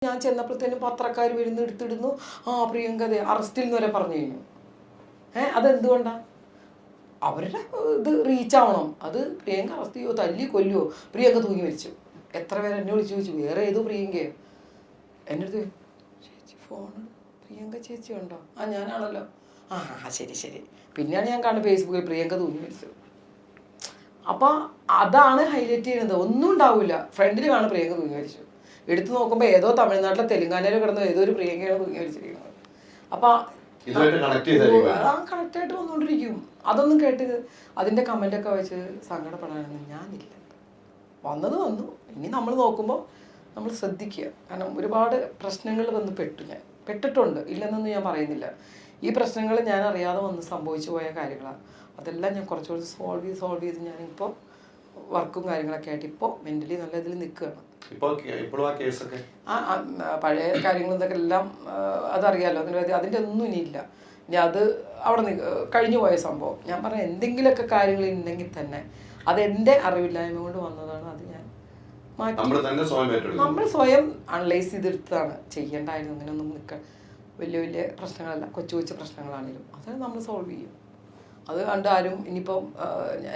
ഞാൻ ചെന്നപ്പോഴത്തേനും പത്രക്കാർ വരുന്നു എടുത്തിടുന്നു, ആ പ്രിയങ്ക അറസ്റ്റിൽ നിന്ന് വരെ പറഞ്ഞു കഴിഞ്ഞു. അതെന്തുകൊണ്ടാണ്? അവരുടെ ഇത് റീച്ച് ആവണം. അത് പ്രിയങ്ക അറസ്റ്റ് ചെയ്യുമോ, തല്ലി കൊല്ലുമോ, പ്രിയങ്ക തൂങ്ങി മരിച്ചു. എത്ര പേര് എന്നെ വിളിച്ചു ചോദിച്ചു, വേറെ ഏതോ പ്രിയങ്കയോ? എൻ്റെ അടുത്ത് ചേച്ചി ഫോണ് പ്രിയങ്ക ചേച്ചി ഉണ്ടോ? ഞാനാണല്ലോ. ശരി ശരി. പിന്നെയാണ് ഞാൻ കാണുന്നത് ഫേസ്ബുക്കിൽ പ്രിയങ്ക തൂങ്ങി മരിച്ചത്. അപ്പം അതാണ് ഹൈലൈറ്റ് ചെയ്യുന്നത്. ഒന്നും ഉണ്ടാവില്ല, ഫ്രണ്ടിൽ കാണും പ്രിയങ്ക തൂങ്ങി മരിച്ചു. എടുത്തു നോക്കുമ്പോൾ ഏതോ തമിഴ്നാട്ടിലെ തെലുങ്കാനയിൽ കിടന്ന ഏതോ ഒരു പ്രിയങ്കയാണ് തൂങ്ങി മരിച്ചിരിക്കുന്നത്. അപ്പം കണക്ട് ആയിട്ട് വന്നുകൊണ്ടിരിക്കും. അതൊന്നും കേട്ട് അതിൻ്റെ കമൻ്റൊക്കെ വെച്ച് സങ്കടപ്പെടാനൊന്നും ഞാനില്ല. വന്നത് വന്നു. ഇനി നമ്മൾ നോക്കുമ്പോൾ നമ്മൾ ശ്രദ്ധിക്കുക. കാരണം ഒരുപാട് പ്രശ്നങ്ങൾ വന്ന് പെട്ടിട്ടുണ്ട്, ഇല്ലെന്നൊന്നും ഞാൻ പറയുന്നില്ല. ഈ പ്രശ്നങ്ങൾ ഞാൻ അറിയാതെ വന്ന് സംഭവിച്ചു പോയ കാര്യങ്ങളാണ്. അതെല്ലാം ഞാൻ കുറച്ചുകൂടി സോൾവ് ചെയ്ത് ഞാനിപ്പോൾ വർക്കും കാര്യങ്ങളൊക്കെ ആയിട്ട് ഇപ്പോൾ മെൻ്റലി നല്ല ഇതിൽ നിൽക്കുകയാണ്. പഴയ കാര്യങ്ങൾ ഇതൊക്കെ എല്ലാം അതറിയാമല്ലോ. അതിൻ്റെ ഒന്നും ഇനിയില്ല. ഇനി അത് അവിടെ കഴിഞ്ഞു പോയ സംഭവം. ഞാൻ പറഞ്ഞ എന്തെങ്കിലുമൊക്കെ കാര്യങ്ങൾ ഉണ്ടെങ്കിൽ തന്നെ അതെൻ്റെ അറിവില്ലായ്മ കൊണ്ട് വന്നതാണ്. അത് ഞാൻ മാറ്റി നമ്മൾ സ്വയം അനലൈസ് ചെയ്തെടുത്താണ്. ചെയ്യേണ്ടായിരുന്നു ഇങ്ങനെയൊന്നും നിൽക്കാൻ. വലിയ വലിയ പ്രശ്നങ്ങളല്ല, കൊച്ചു കൊച്ചു പ്രശ്നങ്ങളാണെങ്കിലും അത് നമ്മൾ സോൾവ് ചെയ്യും. അത് കണ്ട് ആരും ഇനിയിപ്പം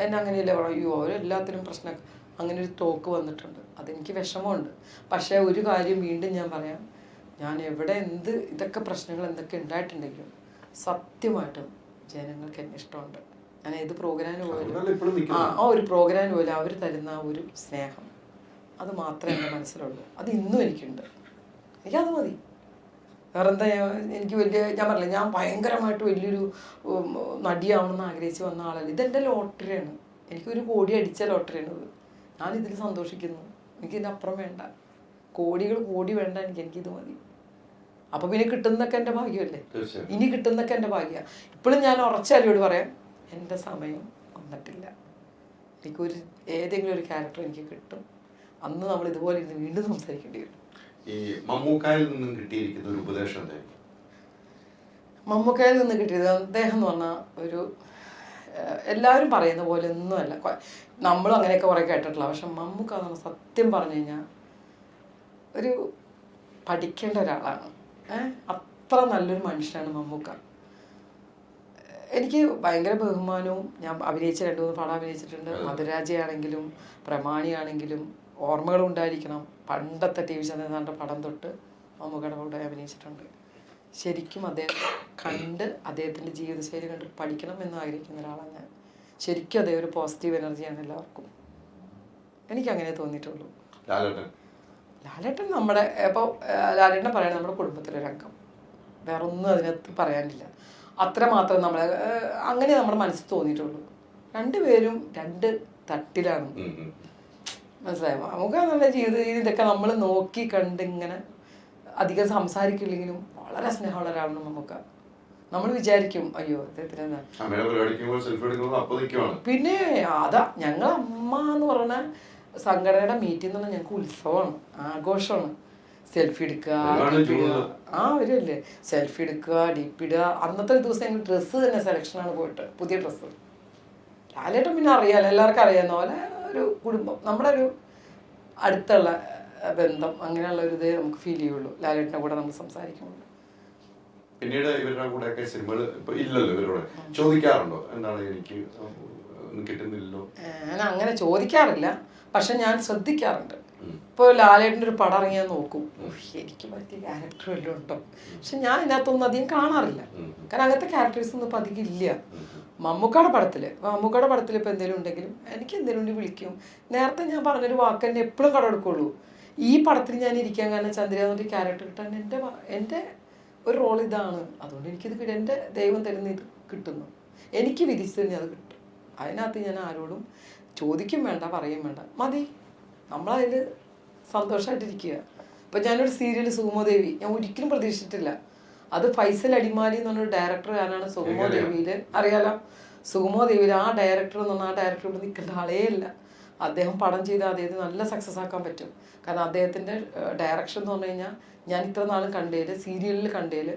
എന്നെ അങ്ങനെയല്ലേ പറയൂ, അവരെല്ലാത്തിനും പ്രശ്നം. അങ്ങനെ ഒരു ടോക്ക് വന്നിട്ടുണ്ട്, അതെനിക്ക് വിഷമമുണ്ട്. പക്ഷേ ഒരു കാര്യം വീണ്ടും ഞാൻ പറയാം, ഞാൻ എവിടെ ഇതൊക്കെ പ്രശ്നങ്ങൾ എന്തൊക്കെ ഉണ്ടായിട്ടുണ്ടെങ്കിലും സത്യമായിട്ടും ജനങ്ങൾക്ക് എന്നെ ഇഷ്ടമുണ്ട്. ഞാൻ ഏത് പ്രോഗ്രാമിന് പോയാലും ഒരു പ്രോഗ്രാമിന് പോലും അവർ തരുന്ന ഒരു സ്നേഹം, അത് മാത്രമേ എൻ്റെ മനസ്സിലുള്ളൂ. അത് ഇന്നും എനിക്കുണ്ട്. എനിക്കത് മതി. വേറെ എന്താ? എനിക്ക് ഞാൻ പറഞ്ഞില്ല, ഞാൻ ഭയങ്കരമായിട്ട് വലിയൊരു നടിയാവണമെന്ന് ആഗ്രഹിച്ച് വന്ന ആളല്ല. ഇതെൻ്റെ ലോട്ടറിയാണ്. എനിക്കൊരു കോടി അടിച്ച ലോട്ടറിയാണിത്. ഞാനിതിൽ സന്തോഷിക്കുന്നു. എനിക്കിതിൻ്റെ അപ്പുറം വേണ്ട. കോടി വേണ്ട. എനിക്കിത് മതി. അപ്പം പിന്നെ കിട്ടുന്നതൊക്കെ എൻ്റെ ഭാഗ്യമല്ലേ. ഇനി കിട്ടുന്നതൊക്കെ എൻ്റെ ഭാഗ്യമാണ്. ഇപ്പോഴും ഞാൻ ഉറച്ചാലോട് പറയാം, എൻ്റെ സമയം വന്നിട്ടില്ല. എനിക്കൊരു ഏതെങ്കിലും ഒരു ക്യാരക്ടർ എനിക്ക് കിട്ടും. അന്ന് നമ്മൾ ഇതുപോലെ ഇരുന്ന് വീണ്ടും സംസാരിക്കേണ്ടി വരും. ഈ മമ്മൂക്കായിൽ നിന്നും കിട്ടിയിരിക്കുന്ന ഒരു ഉപദേശം എന്തായിരിക്കും? മമ്മൂക്കായിൽ നിന്ന് കിട്ടിയത്, അദ്ദേഹം എന്ന് പറഞ്ഞാൽ ഒരു എല്ലാവരും പറയുന്ന പോലെ ഒന്നുമല്ല. നമ്മളും അങ്ങനെയൊക്കെ കുറേ കേട്ടിട്ടില്ല. പക്ഷെ മമ്മൂക്ക എന്ന് പറഞ്ഞാൽ സത്യം പറഞ്ഞു കഴിഞ്ഞാൽ ഒരു പഠിക്കേണ്ട ഒരാളാണ്. അത്ര നല്ലൊരു മനുഷ്യനാണ് മമ്മൂക്ക. എനിക്ക് ഭയങ്കര ബഹുമാനവും. ഞാൻ അഭിനയിച്ച 2-3 പടം അഭിനയിച്ചിട്ടുണ്ട്. മധുരാജയാണെങ്കിലും പ്രമാണിയാണെങ്കിലും ഓർമ്മകളും ഉണ്ടായിരിക്കണം. പണ്ടത്തെ TV ചന്ദ്രനാഥൻ്റെ പടം തൊട്ട് മമ്മൂക്കയുടെ കൂടെ അഭിനയിച്ചിട്ടുണ്ട്. ശരിക്കും അദ്ദേഹത്തെ കണ്ട് അദ്ദേഹത്തിൻ്റെ ജീവിതശൈലി കണ്ട് പഠിക്കണം എന്ന് ആഗ്രഹിക്കുന്ന ഒരാളാണ് ഞാൻ. ശരിക്കും അദ്ദേഹം ഒരു പോസിറ്റീവ് എനർജിയാണ് എല്ലാവർക്കും. എനിക്കങ്ങനെ തോന്നിയിട്ടുള്ളൂ. ലാലേട്ടൻ നമ്മുടെ ഇപ്പോൾ ലാലേട്ടനെ പറയുന്നത് നമ്മുടെ കുടുംബത്തിലൊരു അംഗം. വേറെ ഒന്നും അതിനകത്ത് പറയാനില്ല. അത്രമാത്രം അങ്ങനെ നമ്മുടെ മനസ്സിൽ തോന്നിയിട്ടുള്ളൂ. രണ്ടുപേരും 2 തട്ടിലാണ്. മനസ്സിലായോ? നമുക്ക് നല്ല ജീവിത രീതി ഇതൊക്കെ നമ്മൾ നോക്കി കണ്ട് ഇങ്ങനെ അധികം സംസാരിക്കില്ലെങ്കിലും വളരെ സ്നേഹമുള്ള ഒരാളാണ് നമുക്ക്. നമ്മൾ വിചാരിക്കും അയ്യോ അദ്ദേഹത്തിന് പിന്നെ അതാ ഞങ്ങൾ അമ്മ എന്ന് പറഞ്ഞ സംഘടനയുടെ മീറ്റിംഗ് എന്ന് പറഞ്ഞാൽ ഞങ്ങൾക്ക് ഉത്സവമാണ്, ആഘോഷമാണ്. സെൽഫി എടുക്കുക, വരുമല്ലേ, സെൽഫി എടുക്കുക, ഡിപ്പിടുക. അന്നത്തെ ദിവസം ഞങ്ങൾ ഡ്രസ്സ് തന്നെ സെലക്ഷനാണ് പോയിട്ട്, പുതിയ ഡ്രസ്സ്. ലാലേട്ടൻ പിന്നെ അറിയാലോ, എല്ലാവർക്കും അറിയാവുന്ന പോലെ ഒരു കുടുംബം, നമ്മുടെ ഒരു അടുത്തുള്ള ബന്ധം, അങ്ങനെയുള്ള ഒരു ഇതേ നമുക്ക് ഫീൽ ചെയ്യുള്ളൂ ലാലേട്ടൻ്റെ കൂടെ നമ്മൾ സംസാരിക്കുമ്പോൾ. പിന്നീട് ഇവരുടെ കൂടെയൊക്കെ സിനിമകൾ ഇപ്പൊ ഇല്ലല്ലോ, ഇവരോട് ചോദിക്കാറുണ്ടോ എന്താണ് എനിക്ക് കിട്ടുന്നില്ലല്ലോ? ഞാൻ അങ്ങനെ ചോദിക്കാറില്ല, പക്ഷെ ഞാൻ ശ്രദ്ധിക്കാറുണ്ട്. ഇപ്പോൾ ലാലേട്ടൻ്റെ ഒരു പടം ഇറങ്ങിയാൽ നോക്കും, എനിക്ക് പറ്റിയ ക്യാരക്ടർ വല്ലതും ഉണ്ടോ. പക്ഷെ ഞാൻ ഇതിനകത്തൊന്നും അധികം കാണാറില്ല, കാരണം അങ്ങനത്തെ ക്യാരക്ടേഴ്സ് ഒന്നും ഇപ്പം അധികം ഇല്ല. മമ്മൂക്കയുടെ പടത്തിൽ ഇപ്പോൾ എന്തെങ്കിലും ഉണ്ടെങ്കിലും എനിക്ക് എന്തെങ്കിലും ഉണ്ടെങ്കിൽ വിളിക്കും. നേരത്തെ ഞാൻ പറഞ്ഞൊരു വാക്ക് തന്നെ എപ്പോഴും കടമെടുക്കുള്ളൂ. ഈ പടത്തിൽ ഞാൻ ഇരിക്കാൻ കാരണം ചന്ദ്ര എന്നൊരു ക്യാരക്ടർ കിട്ടാൻ എൻ്റെ ഒരു റോൾ ഇതാണ്. അതുകൊണ്ട് എനിക്കിത് എൻ്റെ ദൈവം തരുന്ന ഇത് കിട്ടുന്നു, എനിക്ക് വിധിച്ചു തന്നെ അത് കിട്ടും. അതിനകത്ത് ഞാൻ ആരോടും ചോദിക്കും വേണ്ട, പറയും വേണ്ട, മതി. നമ്മളതിൽ സന്തോഷമായിട്ടിരിക്കുക. ഇപ്പം ഞാനൊരു സീരിയൽ സുഗമോദേവി ഞാൻ ഒരിക്കലും പ്രതീക്ഷിച്ചിട്ടില്ല. അത് ഫൈസൽ അടിമാലി എന്ന് പറഞ്ഞൊരു ഡയറക്ടർ ഞാനാണ് സുഗമോദേവിയിൽ, അറിയാലോ. സുഗമോദേവിയിൽ ആ ഡയറക്ടർ എന്ന് പറഞ്ഞാൽ ആ ഡയറക്ടർ ഇവിടെ നിൽക്കേണ്ട ആളേ ഇല്ല. അദ്ദേഹം പടം ചെയ്താൽ അദ്ദേഹത്തിന് നല്ല സക്സസ് ആക്കാൻ പറ്റും. കാരണം അദ്ദേഹത്തിൻ്റെ ഡയറക്ഷൻ എന്ന് പറഞ്ഞു കഴിഞ്ഞാൽ ഞാൻ ഇത്ര നാളും സീരിയലിൽ കണ്ടതിൽ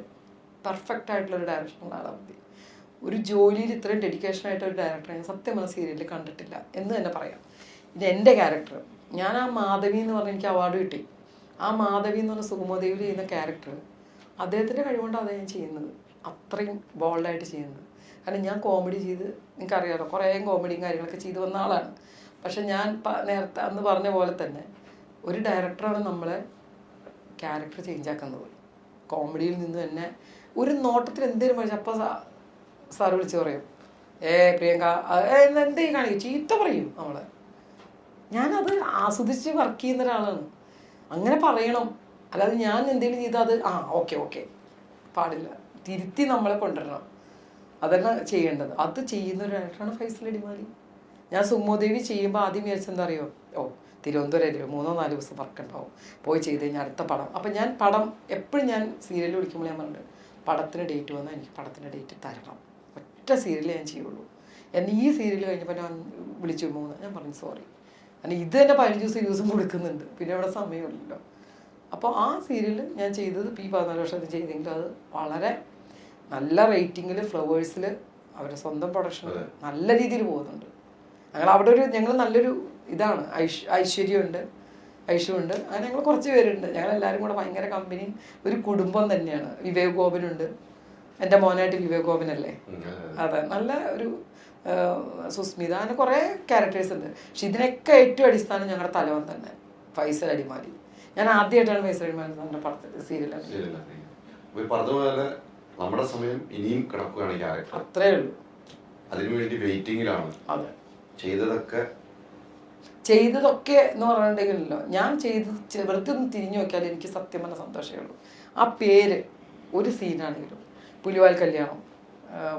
പെർഫെക്റ്റ് ആയിട്ടുള്ളൊരു ഡയറക്ഷനുള്ള ആളാണ് മതി. ഒരു ജോലിയിൽ ഇത്രയും ഡെഡിക്കേഷനായിട്ടൊരു ഡയറക്ടറെ ഞാൻ സത്യം പറഞ്ഞ സീരിയലിൽ കണ്ടിട്ടില്ല എന്ന് തന്നെ പറയാം. ഇത് എൻ്റെ ക്യാരക്ടർ. ഞാൻ ആ മാധവി എന്ന് പറഞ്ഞ് എനിക്ക് അവാർഡ് കിട്ടി. ആ മാധവി എന്ന് പറഞ്ഞ സുകുമദേവിൽ ചെയ്യുന്ന ക്യാരക്ടർ അദ്ദേഹത്തിൻ്റെ കഴിവുകൊണ്ടാണ് അത് ഞാൻ ചെയ്യുന്നത്, അത്രയും ബോൾഡായിട്ട് ചെയ്യുന്നത്. കാരണം ഞാൻ കോമഡി ചെയ്ത്, നിങ്ങൾക്കറിയാമല്ലോ, കുറേ കോമഡിയും കാര്യങ്ങളൊക്കെ ചെയ്ത് വന്ന ആളാണ്. പക്ഷെ ഞാൻ നേരത്തെ അന്ന് പറഞ്ഞ പോലെ തന്നെ ഒരു ഡയറക്ടറാണ് നമ്മളെ ക്യാരക്ടർ ചേഞ്ച് ആക്കുന്നത്. കോമഡിയിൽ നിന്ന് തന്നെ ഒരു നോട്ടത്തിൽ എന്തെങ്കിലും പഠിച്ചു അപ്പോൾ സാറ് വിളിച്ച് പറയും, പ്രിയങ്ക എന്തെങ്കിലും കാണിക്കും, ചീത്ത പറയും നമ്മളെ. ഞാനത് ആസ്വദിച്ച് വർക്ക് ചെയ്യുന്ന ഒരാളാണ്, അങ്ങനെ പറയണം. അല്ലാതെ ഞാൻ എന്തെങ്കിലും ചെയ്താൽ അത് ഓക്കെ പാടില്ല, തിരുത്തി നമ്മളെ കൊണ്ടുവരണം, അതന്നെ ചെയ്യേണ്ടത്. അത് ചെയ്യുന്ന ഒരു ഡയറക്ടറാണ് ഫൈസൽ അടിമാലി. ഞാൻ സുമോദേവി ചെയ്യുമ്പോൾ ആദ്യം വിചാരിച്ചെന്താ അറിയോ, തിരുവനന്തപുരം 3-4 ദിവസം വർക്ക് ഉണ്ടാവും, പോയി ചെയ്ത് കഴിഞ്ഞാൽ അടുത്ത പടം. അപ്പം ഞാൻ പടം എപ്പോഴും ഞാൻ സീരിയൽ വിളിക്കുമ്പോൾ ഞാൻ പറഞ്ഞിട്ട് പടത്തിന് ഡേറ്റ് വന്നാൽ എനിക്ക് പടത്തിൻ്റെ ഡേറ്റ് തരണം, ഒറ്റ സീരിയലേ ഞാൻ ചെയ്യുള്ളൂ. എന്നെ ഈ സീരിയൽ കഴിഞ്ഞപ്പോൾ ഞാൻ വിളിച്ചു 3, ഞാൻ പറഞ്ഞു സോറി, കാരണം ഇത് തന്നെ 15 ദിവസം കൊടുക്കുന്നുണ്ട്, പിന്നെ ഇവിടെ സമയമില്ലല്ലോ. അപ്പോൾ ആ സീരിയൽ ഞാൻ ചെയ്തത് ഈ 14 വർഷത്തിൽ ചെയ്തെങ്കിൽ അത് വളരെ നല്ല റേറ്റിങ്ങിൽ ഫ്ലവേഴ്സിൽ അവരുടെ സ്വന്തം പ്രൊഡക്ഷനിൽ നല്ല രീതിയിൽ പോകുന്നുണ്ട്. ഞങ്ങൾ നല്ലൊരു ഇതാണ്, ഐശ്വര്യമുണ്ട്, അങ്ങനെ ഞങ്ങൾ കുറച്ച് പേരുണ്ട്, ഞങ്ങളെല്ലാവരും കൂടെ ഭയങ്കര കമ്പനി, ഒരു കുടുംബം തന്നെയാണ്. വിവേക് ഗോപനുണ്ട്, എൻ്റെ മോനായിട്ട് വിവേക് ഗോപനല്ലേ, അതെ, നല്ല ഒരു സുസ്മിത, അങ്ങനെ കുറേ ക്യാരക്ടേഴ്സ് ഉണ്ട്. പക്ഷെ ഇതിനൊക്കെ ഏറ്റവും അടിസ്ഥാനം ഞങ്ങളുടെ തലവൻ തന്നെ ഫൈസൽ അടിമാലി. ഞാൻ ആദ്യമായിട്ടാണ് ഫൈസൽ അടിമാലി നമ്മുടെ പടത്തിൽ സീരിയലാണ്. പറഞ്ഞതുപോലെ നമ്മുടെ സമയം ഇനിയും കിടക്കുകയാണ് ക്യാരക്ടർ, അത്രേ ഉള്ളൂ. അതിനുവേണ്ടി വെയിറ്റിംഗിലാണ്. അതെ, ചെയ്തതൊക്കെ എന്ന് പറഞ്ഞിട്ടുണ്ടെങ്കിലല്ലോ, ഞാൻ വെറുതെ ഒന്ന് തിരിഞ്ഞു നോക്കിയാൽ എനിക്ക് സത്യം പറഞ്ഞ സന്തോഷമേ ഉള്ളൂ. ആ പേര് ഒരു സീനാണെങ്കിലും, പുലിവാൽ കല്യാണം,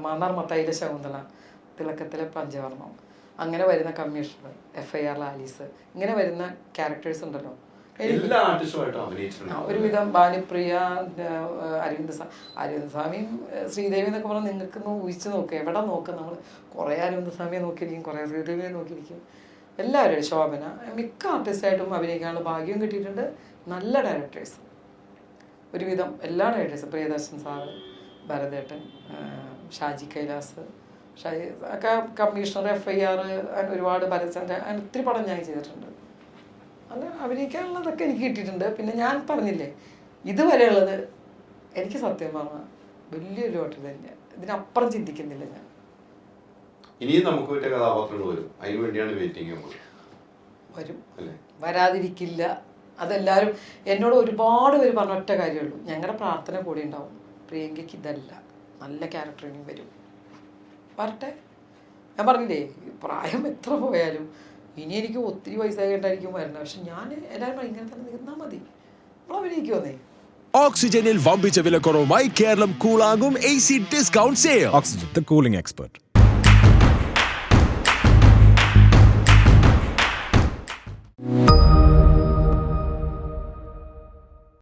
മാന്നാർ മത്തായിലെ ശകുന്തള, തിളക്കത്തിലെ പഞ്ചവർണ്ണം, അങ്ങനെ വരുന്ന കമ്മീഷണർ, FIR ആലീസ്, ഇങ്ങനെ വരുന്ന ക്യാരക്ടേഴ്സ് ഉണ്ടല്ലോ, എല്ലാ ആർട്ടിസ്റ്റുമായിട്ടും അഭിനയിച്ചിട്ടുണ്ട്. ഒരുവിധം ഭാനുപ്രിയ, അരവിന്ദ് സ്വാമിയും ശ്രീദേവി എന്നൊക്കെ പറഞ്ഞാൽ നിങ്ങൾക്കൊന്ന് ഊഹിച്ച് നോക്കുക, എവിടെ നോക്കുക, നമ്മൾ കുറേ അരവിന്ദ് സ്വാമിയെ നോക്കിയിരിക്കും, കുറേ ശ്രീദേവിയെ നോക്കിയിരിക്കും, എല്ലാവരും, ശോഭന, മിക്ക ആർട്ടിസ്റ്റായിട്ടും അഭിനയിക്കാനുള്ള ഭാഗ്യം കിട്ടിയിട്ടുണ്ട്. നല്ല ഡയറക്ടേഴ്സ്, ഒരുവിധം എല്ലാ ഡയറക്ടേഴ്സും, പ്രിയദർശൻ സാറ്, ഭരതേട്ടൻ, ഷാജി കൈലാസ്, ഒക്കെ കമ്മീഷണർ, FIR, ഒരുപാട് ഭരതചന്ദ്രൻ, അങ്ങനെ ഒത്തിരി പടം ഞാൻ ചെയ്തിട്ടുണ്ട്. അല്ല, അഭിനയിക്കാനുള്ളതൊക്കെ എനിക്ക് കിട്ടിയിട്ടുണ്ട്. പിന്നെ ഞാൻ പറഞ്ഞില്ലേ, ഇതുവരെയുള്ളത് എനിക്ക് സത്യം പറഞ്ഞാൽ വലിയൊരു ലോട്ടറി തന്നെയാണ്, ഇതിനപ്പുറം ചിന്തിക്കുന്നില്ല ഞാൻ. ഇനിയും നമുക്ക് പറ്റിയ കഥാപാത്രങ്ങൾ വരും, അതിനു വേണ്ടിയാണ് വെയിറ്റിംഗ്. വരും, വരാതിരിക്കില്ല. അതെല്ലാവരും എന്നോട് ഒരുപാട് പേര് പറഞ്ഞ ഒറ്റ കാര്യമുള്ളൂ, ഞങ്ങളുടെ പ്രാർത്ഥന കൂടെ ഉണ്ടാവും, പ്രിയങ്കയ്ക്ക് ഇതല്ല, നല്ല ക്യാരക്ടറിനും വരും, വരട്ടെ. ഞാൻ പറഞ്ഞില്ലേ, പ്രായം എത്ര പോയാലും ഇനി എനിക്ക് ഒത്തിരി വയസ്സായിട്ടായിരിക്കും വരുന്നത്, പക്ഷെ ഞാൻ എല്ലാവരും ഇങ്ങനെ തന്നെ നിന്നാൽ മതി, നമ്മൾ അഭിനയിക്കുമെന്നേ. ഓക്സിജനിൽ വമ്പിച്ച വിലക്കുറവുമായി കേരളം കൂളാകും AC discount sale. Oxygen, the cooling expert.